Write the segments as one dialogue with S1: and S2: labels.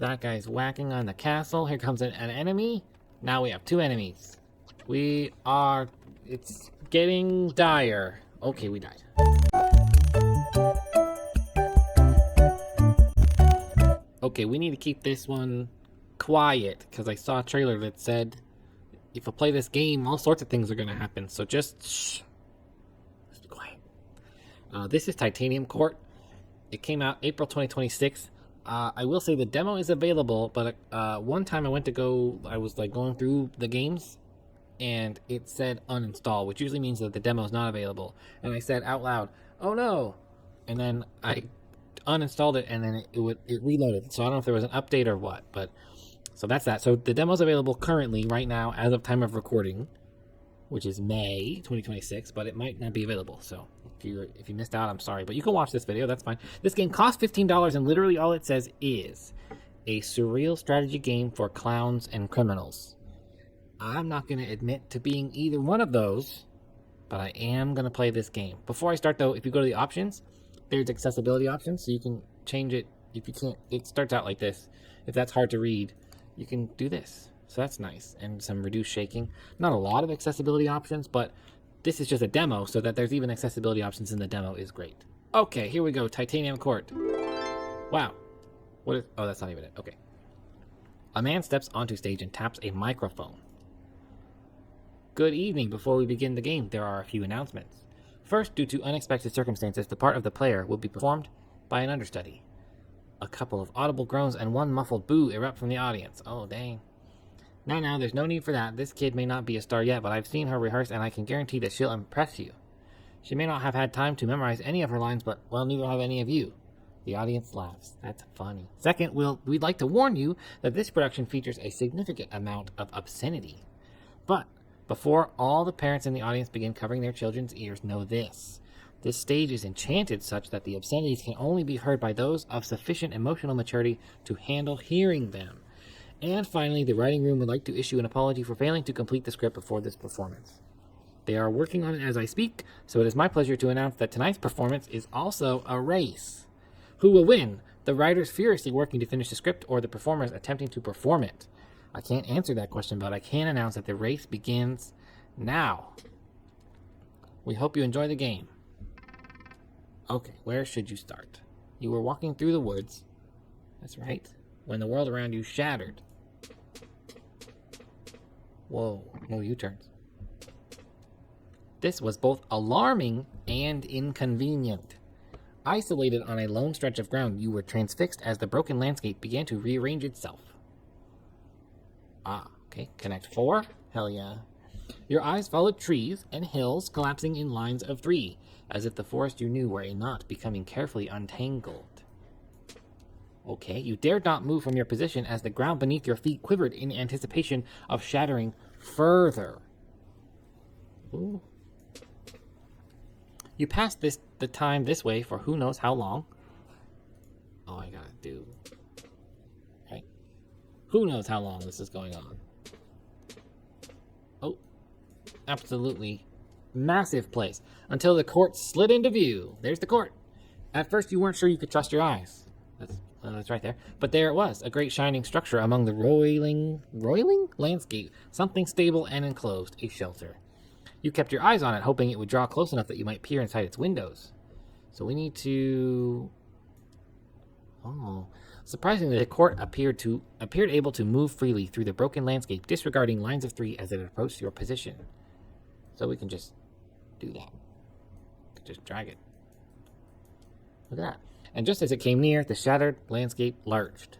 S1: That guy's whacking on the castle. Here comes an enemy. Now we have two enemies. It's getting dire. Okay, we died. Okay, we need to keep this one quiet, because I saw a trailer that said if I play this game, all sorts of things are going to happen. So just shh. Let's be quiet. This is Titanium Court. It came out April 2026. I will say the demo is available, but one time I was going through the games, and it said uninstall, which usually means that the demo is not available. And I said out loud, "Oh no!" And then I uninstalled it, and then it reloaded. So I don't know if there was an update or what, but so that's that. So the demo is available currently, right now, as of time of recording, which is May 2026, but it might not be available. So if you missed out, I'm sorry, but you can watch this video. That's fine. This game costs $15, and literally all it says is a surreal strategy game for clowns and criminals. I'm not going to admit to being either one of those, but I am going to play this game. Before I start, though, if you go to the options, there's accessibility options, so you can change it. If you can't, it starts out like this. If that's hard to read, you can do this. So that's nice. And some reduced shaking. Not a lot of accessibility options, but this is just a demo, so that there's even accessibility options in the demo is great. Okay, here we go. Titanium Court. Wow. What is... Oh, that's not even it. Okay. A man steps onto stage and taps a microphone. Good evening. Before we begin the game, there are a few announcements. First, due to unexpected circumstances, the part of the player will be performed by an understudy. A couple of audible groans and one muffled boo erupt from the audience. Oh, dang. Now, there's no need for that. This kid may not be a star yet, but I've seen her rehearse, and I can guarantee that she'll impress you. She may not have had time to memorize any of her lines, but, well, neither have any of you. The audience laughs. That's funny. Second, we'd like to warn you that this production features a significant amount of obscenity. But before all the parents in the audience begin covering their children's ears, know this. This stage is enchanted such that the obscenities can only be heard by those of sufficient emotional maturity to handle hearing them. And finally, the writing room would like to issue an apology for failing to complete the script before this performance. They are working on it as I speak, so it is my pleasure to announce that tonight's performance is also a race. Who will win? The writers furiously working to finish the script, or the performers attempting to perform it? I can't answer that question, but I can announce that the race begins now. We hope you enjoy the game. Okay, where should you start? You were walking through the woods. That's right. When the world around you shattered. Whoa, no U-turns. This was both alarming and inconvenient. Isolated on a lone stretch of ground, you were transfixed as the broken landscape began to rearrange itself. Ah, okay. Connect 4. Hell yeah. Your eyes followed trees and hills collapsing in lines of 3, as if the forest you knew were a knot becoming carefully untangled. Okay, you dared not move from your position as the ground beneath your feet quivered in anticipation of shattering further. Ooh. You passed the time this way for who knows how long. Oh, I gotta do... Right. Who knows how long this is going on. Oh. Absolutely massive place. Until the court slid into view. There's the court. At first you weren't sure you could trust your eyes. That's right there. But there it was, a great shining structure among the roiling landscape. Something stable and enclosed, a shelter. You kept your eyes on it, hoping it would draw close enough that you might peer inside its windows. So we need to... Oh. Surprisingly, the court appeared able to move freely through the broken landscape, disregarding lines of 3 as it approached your position. So we can just do that. Just drag it. Look at that. And just as it came near, the shattered landscape lurched.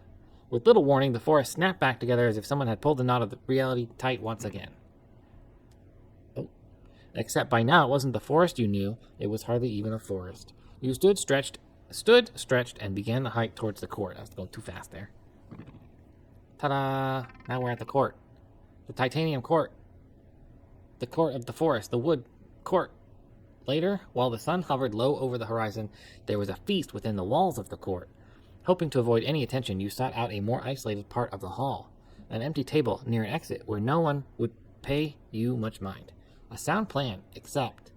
S1: With little warning, the forest snapped back together as if someone had pulled the knot of the reality tight once again. Oh. Except by now it wasn't the forest you knew, it was hardly even a forest. You stood stretched, and began the hike towards the court. I was going too fast there. Ta-da! Now we're at the court. The Titanium Court. The court of the forest, the wood court. Later, while the sun hovered low over the horizon, there was a feast within the walls of the court. Hoping to avoid any attention, you sought out a more isolated part of the hall, an empty table near an exit where no one would pay you much mind. A sound plan, except...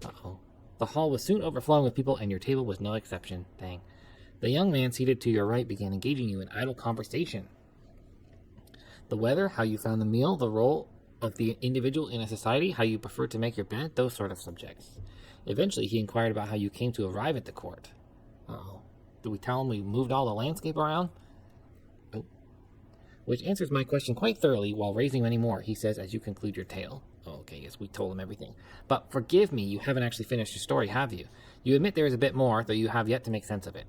S1: Uh-oh. The hall was soon overflowing with people, and your table was no exception. Dang. The young man seated to your right began engaging you in idle conversation. The weather, how you found the meal, the role of the individual in a society, how you prefer to make your bed, those sort of subjects. Eventually, he inquired about how you came to arrive at the court. Uh-oh. Did we tell him we moved all the landscape around? Oh. Which answers my question quite thoroughly while raising many more, he says as you conclude your tale. Oh, okay, yes, we told him everything. But forgive me, you haven't actually finished your story, have you? You admit there is a bit more, though you have yet to make sense of it.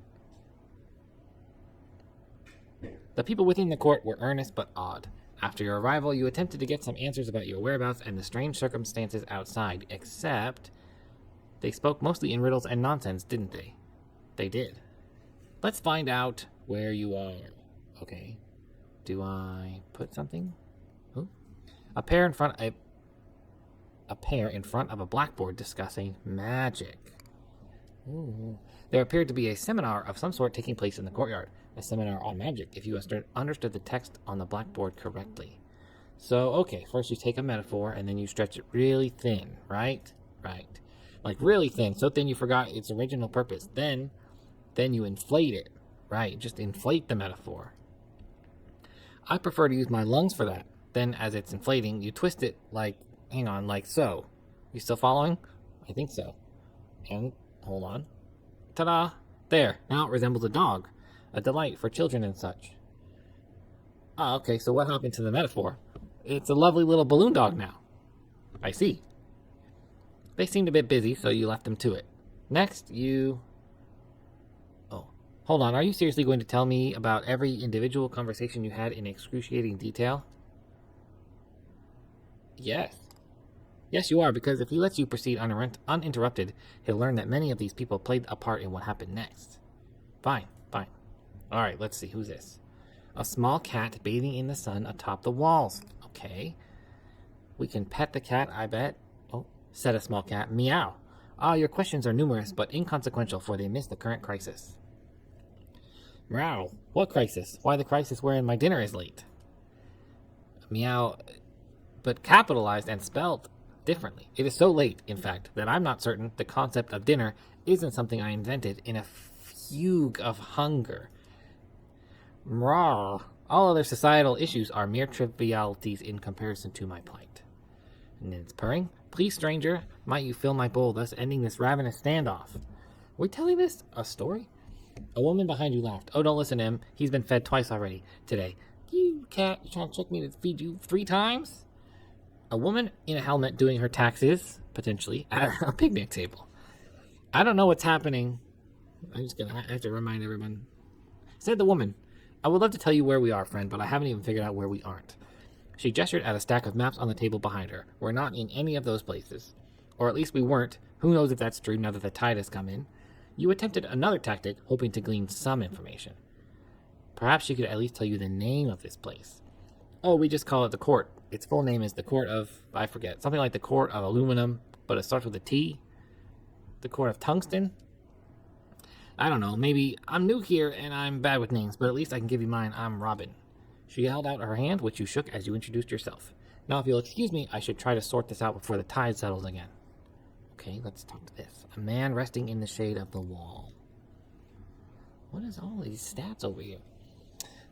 S1: The people within the court were earnest but odd. After your arrival, you attempted to get some answers about your whereabouts and the strange circumstances outside, except they spoke mostly in riddles and nonsense, didn't they? They did. Let's find out where you are. Okay. Do I put something? Ooh. A pair in front of a blackboard discussing magic. Ooh. There appeared to be a seminar of some sort taking place in the courtyard. A seminar on magic, if you understood the text on the blackboard correctly. So, okay, first you take a metaphor and then you stretch it really thin, right? Right. Like really thin, so thin you forgot its original purpose. Then you inflate it, right? Just inflate the metaphor. I prefer to use my lungs for that. Then as it's inflating, you twist it like so. You still following? I think so. And, hold on. Ta-da! There, now it resembles a dog. A delight for children and such. Ah, okay, so what happened to the metaphor? It's a lovely little balloon dog now. I see. They seemed a bit busy, so you left them to it. Next, you... Oh, hold on, are you seriously going to tell me about every individual conversation you had in excruciating detail? Yes. Yes, you are, because if he lets you proceed uninterrupted, he'll learn that many of these people played a part in what happened next. Fine. Alright, let's see, who's this? A small cat bathing in the sun atop the walls. Okay. We can pet the cat, I bet. Oh, said a small cat. Meow. Ah, your questions are numerous, but inconsequential, for they miss the current crisis. Meow. What crisis? Why the crisis wherein my dinner is late? Meow, but capitalized and spelled differently. It is so late, in fact, that I'm not certain the concept of dinner isn't something I invented in a fugue of hunger. Rawr. All other societal issues are mere trivialities in comparison to my plight. And then it's purring. Please, stranger, might you fill my bowl, thus ending this ravenous standoff. Are we telling this a story? A woman behind you laughed. Oh, don't listen to him. He's been fed twice already today. You cat, you trying to trick me to feed you 3 times? A woman in a helmet doing her taxes, potentially, at a picnic table. I don't know what's happening. I'm just gonna have to remind everyone. Said the woman, I would love to tell you where we are, friend, but I haven't even figured out where we aren't. She gestured at a stack of maps on the table behind her. We're not in any of those places. Or at least we weren't. Who knows if that's true now that the tide has come in. You attempted another tactic, hoping to glean some information. Perhaps she could at least tell you the name of this place. Oh, we just call it the court. Its full name is the Court of... I forget. Something like the Court of Aluminum, but it starts with a T. The Court of Tungsten? I don't know, maybe I'm new here and I'm bad with names, but at least I can give you mine. I'm Robin. She held out her hand, which you shook as you introduced yourself. Now, if you'll excuse me, I should try to sort this out before the tide settles again. Okay, let's talk to this. A man resting in the shade of the wall. What is all these stats over here?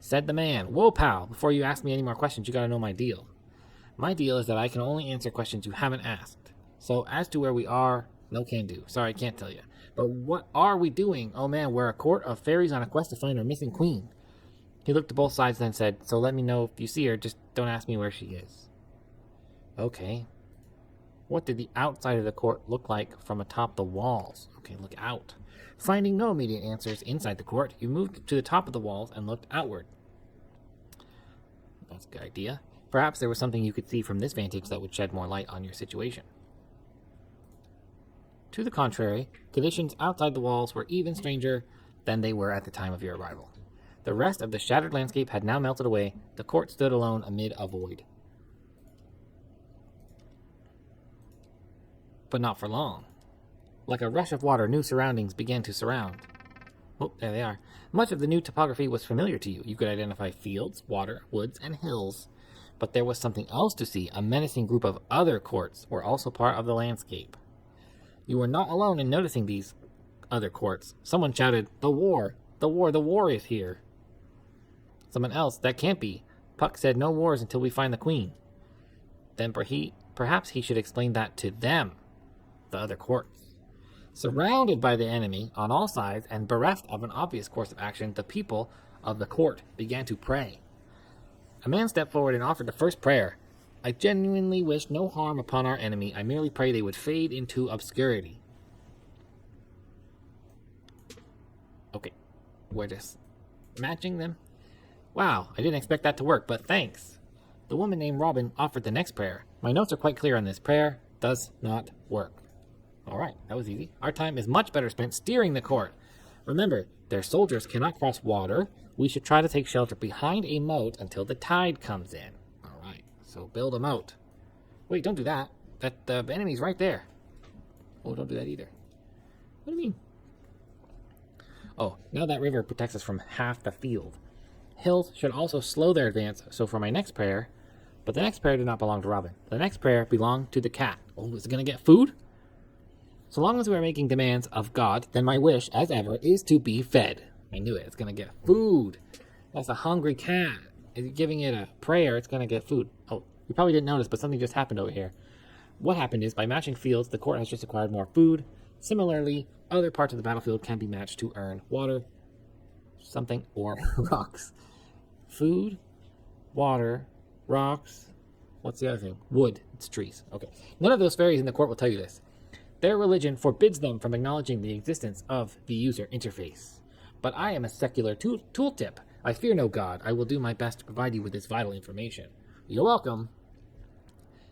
S1: Said the man. Whoa, pal, before you ask me any more questions, you gotta know my deal. My deal is that I can only answer questions you haven't asked. So, as to where we are, no can do. Sorry, I can't tell you. But what are we doing? Oh man, we're a court of fairies on a quest to find our missing queen. He looked to both sides, then said, so let me know if you see her, just don't ask me where she is. Okay. What did the outside of the court look like from atop the walls? Okay, look out. Finding no immediate answers inside the court, you moved to the top of the walls and looked outward. That's a good idea. Perhaps there was something you could see from this vantage that would shed more light on your situation. To the contrary, conditions outside the walls were even stranger than they were at the time of your arrival. The rest of the shattered landscape had now melted away. The court stood alone amid a void. But not for long. Like a rush of water, new surroundings began to surround. Oh, there they are. Much of the new topography was familiar to you. You could identify fields, water, woods, and hills. But there was something else to see. A menacing group of other courts were also part of the landscape. You were not alone in noticing these other courts. Someone shouted, "The war!" The war is here. Someone else, that can't be. Puck said no wars until we find the queen. Then perhaps he should explain that to them, the other courts. Surrounded by the enemy on all sides and bereft of an obvious course of action, the people of the court began to pray. A man stepped forward and offered the first prayer. I genuinely wish no harm upon our enemy. I merely pray they would fade into obscurity. Okay, we're just matching them. Wow, I didn't expect that to work, but thanks. The woman named Robin offered the next prayer. My notes are quite clear on this. Prayer does not work. All right, that was easy. Our time is much better spent steering the court. Remember, their soldiers cannot cross water. We should try to take shelter behind a moat until the tide comes in. All right, so build a moat. Wait, don't do that. The enemy's right there. Oh, don't do that either. What do you mean? Oh, now that river protects us from half the field. Hills should also slow their advance, so for my next prayer... But the next prayer did not belong to Robin. The next prayer belonged to the cat. Oh, is it going to get food? So long as we are making demands of God, then my wish, as ever, is to be fed. I knew it. It's going to get food. That's a hungry cat. If you're giving it a prayer, it's going to get food. Oh, you probably didn't notice, but something just happened over here. What happened is, by matching fields, the court has just acquired more food. Similarly, other parts of the battlefield can be matched to earn water, something, or rocks. Food, water, rocks. What's the other thing? Wood. It's trees. Okay. None of those fairies in the court will tell you this. Their religion forbids them from acknowledging the existence of the user interface. But I am a secular tooltip. I fear no god. I will do my best to provide you with this vital information. You're welcome.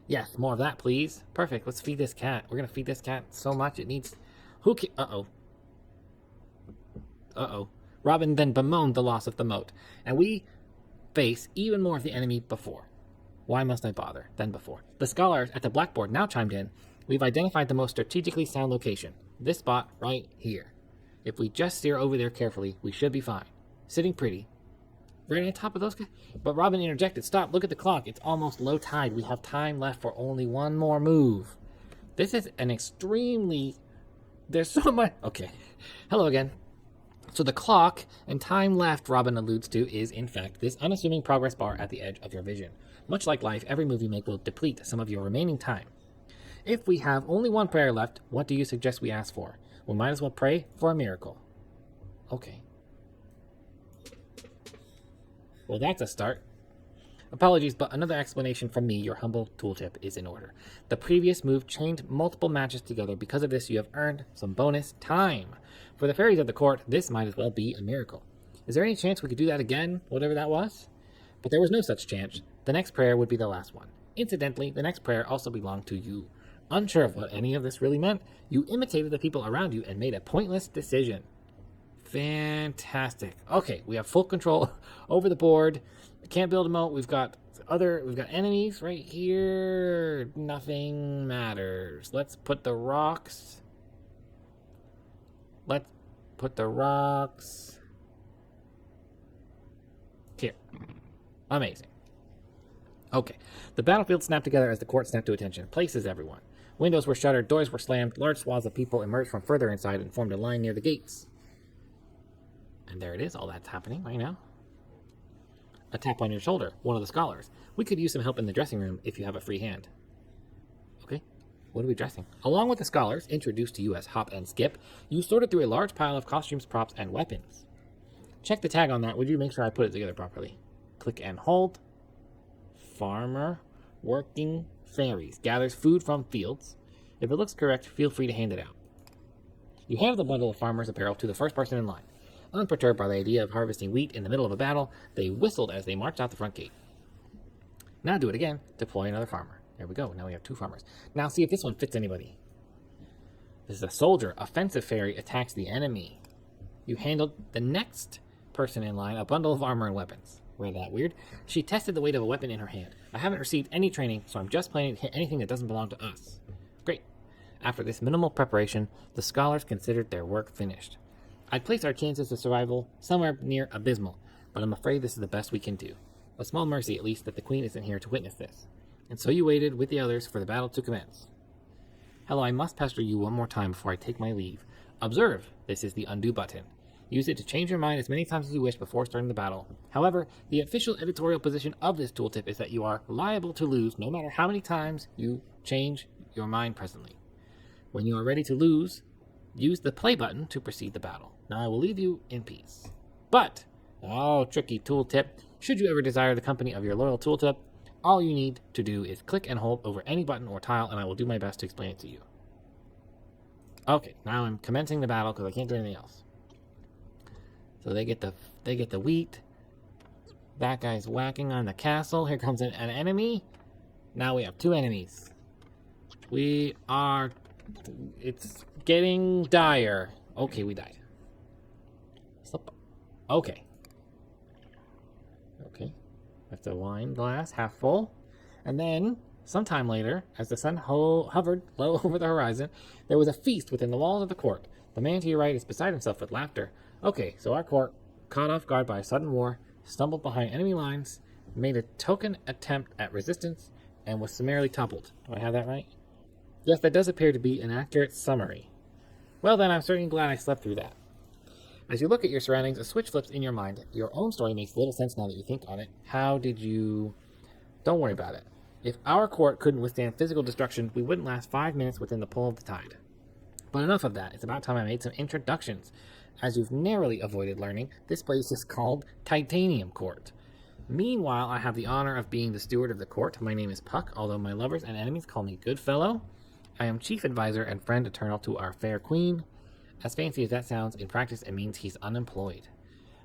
S1: Yes, more of that, please. Perfect. Let's feed this cat. We're going to feed this cat so much it needs... Uh-oh. Robin then bemoaned the loss of the moat, and we face even more of the enemy before. Why must I bother? Than before. The scholars at the blackboard now chimed in. We've identified the most strategically sound location. This spot right here. If we just steer over there carefully, we should be fine. Sitting pretty. Right on top of those guys. But Robin interjected. Stop, look at the clock. It's almost low tide. We have time left for only one more move. This is an extremely... There's so much... Okay. Hello again. So the clock and time left Robin alludes to is, in fact, this unassuming progress bar at the edge of your vision. Much like life, every move you make will deplete some of your remaining time. If we have only one prayer left, what do you suggest we ask for? We might as well pray for a miracle. Okay. Well, that's a start. Apologies, but another explanation from me, your humble tooltip, is in order. The previous move chained multiple matches together. Because of this, you have earned some bonus time. For the fairies of the court, this might as well be a miracle. Is there any chance we could do that again, whatever that was? But there was no such chance. The next prayer would be the last one. Incidentally, the next prayer also belonged to you. Unsure of what any of this really meant, you imitated the people around you and made a pointless decision. Fantastic. Okay, we have full control over the board. Can't build a moat. We've got enemies right here. Nothing matters. Let's put the rocks. Here. Amazing. Okay. The battlefield snapped together as the court snapped to attention. Places everyone. Windows were shuttered, doors were slammed, large swaths of people emerged from further inside and formed a line near the gates. And there it is, all that's happening right now. A tap on your shoulder, one of the scholars. We could use some help in the dressing room if you have a free hand. Okay, what are we dressing? Along with the scholars, introduced to you as Hop and Skip, you sorted through a large pile of costumes, props, and weapons. Check the tag on that, would you? Make sure I put it together properly. Click and hold. Farmer, working, faeries, gathers food from fields. If it looks correct, feel free to hand it out. You hand the bundle of farmer's apparel to the first person in line. Unperturbed by the idea of harvesting wheat in the middle of a battle, they whistled as they marched out the front gate. Now do it again. Deploy another farmer. There we go. Now we have 2 farmers. Now see if this one fits anybody. This is a soldier. Offensive faerie attacks the enemy. You handled the next person in line a bundle of armor and weapons. We're that weird. She tested the weight of a weapon in her hand. I haven't received any training, so I'm just planning to hit anything that doesn't belong to us. Great. After this minimal preparation, the scholars considered their work finished. I'd place our chances of survival somewhere near abysmal, but I'm afraid this is the best we can do. A small mercy, at least, that the queen isn't here to witness this. And so you waited with the others for the battle to commence. Hello, I must pester you one more time before I take my leave. Observe, this is the undo button. Use it to change your mind as many times as you wish before starting the battle. However, the official editorial position of this tooltip is that you are liable to lose no matter how many times you change your mind presently. When you are ready to lose, use the play button to proceed the battle. Now I will leave you in peace. But, tricky tooltip. Should you ever desire the company of your loyal tooltip, all you need to do is click and hold over any button or tile, and I will do my best to explain it to you. Okay, now I'm commencing the battle because I can't do anything else. So they get the wheat. That guy's whacking on the castle. Here comes an enemy. Now we have 2 enemies. It's getting dire. Okay, we died. Okay. Have to wine glass half full. And then, sometime later, as the sun hovered low over the horizon, there was a feast within the walls of the court. The man to your right is beside himself with laughter. Okay, so our court, caught off guard by a sudden war, stumbled behind enemy lines, made a token attempt at resistance, and was summarily toppled. Do I have that right? Yes, that does appear to be an accurate summary. Well then, I'm certainly glad I slept through that. As you look at your surroundings, a switch flips in your mind. Your own story makes little sense now that you think on it. How did you... Don't worry about it. If our court couldn't withstand physical destruction, we wouldn't last 5 minutes within the pull of the tide. But enough of that. It's about time I made some introductions. As you've narrowly avoided learning, this place is called Titanium Court. Meanwhile, I have the honor of being the steward of the court. My name is Puck, although my lovers and enemies call me Goodfellow. I am chief advisor and friend eternal to our fair queen. As fancy as that sounds, in practice it means he's unemployed.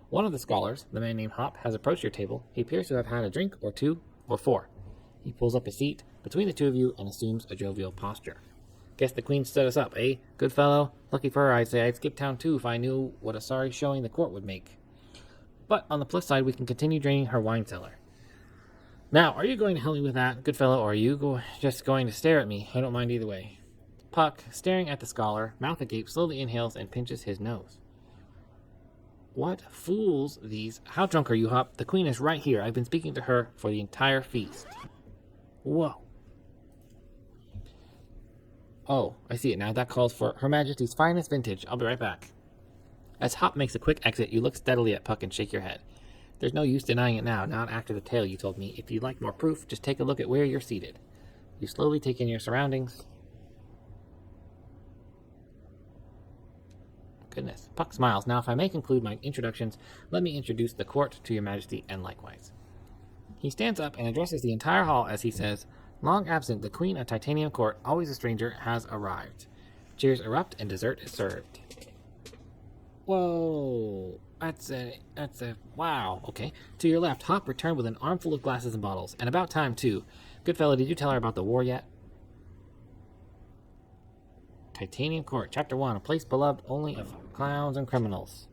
S1: One of the scholars, the man named Hop, has approached your table. He appears to have had a drink or 2 or 4. He pulls up a seat between the 2 of you and assumes a jovial posture. Guess the queen stood us up, eh? Good fellow. Lucky for her, I'd say I'd skip town too if I knew what a sorry showing the court would make. But on the plus side, we can continue draining her wine cellar. Now, are you going to help me with that, good fellow, or are you just going to stare at me? I don't mind either way. Puck, staring at the scholar, mouth agape, slowly inhales and pinches his nose. What fools these... How drunk are you, Hop? The queen is right here. I've been speaking to her for the entire feast. Whoa. Oh, I see it now. That calls for Her Majesty's finest vintage. I'll be right back. As Hop makes a quick exit, you look steadily at Puck and shake your head. There's no use denying it now, not after the tale you told me. If you'd like more proof, just take a look at where you're seated. You slowly take in your surroundings. Goodness. Puck smiles. Now, if I may conclude my introductions, let me introduce the court to your majesty and likewise. He stands up and addresses the entire hall as he says, Long absent, the queen of Titanium Court, always a stranger, has arrived. Cheers erupt and dessert is served. Whoa. That's a, wow. Okay. To your left, Hop returned with an armful of glasses and bottles. And about time, too. Good fellow, did you tell her about the war yet? Titanium Court, Chapter 1, a place beloved only of clowns and criminals.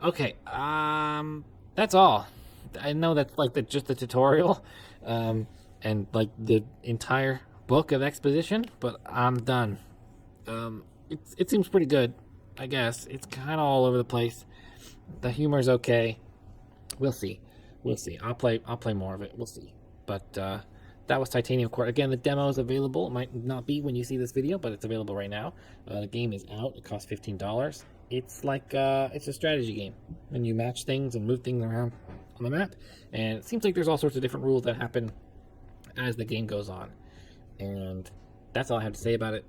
S1: Okay, that's all. I know that's like just the tutorial, and like the entire book of exposition, but I'm done. It seems pretty good, I guess. It's kind of all over the place. The humor's okay. We'll see. I'll play more of it. We'll see. But that was Titanium Court. Again, the demo is available. It might not be when you see this video, but it's available right now. The game is out. It costs $15. It's like it's a strategy game, and you match things and move things around on the map. And it seems like there's all sorts of different rules that happen as the game goes on. And that's all I have to say about it.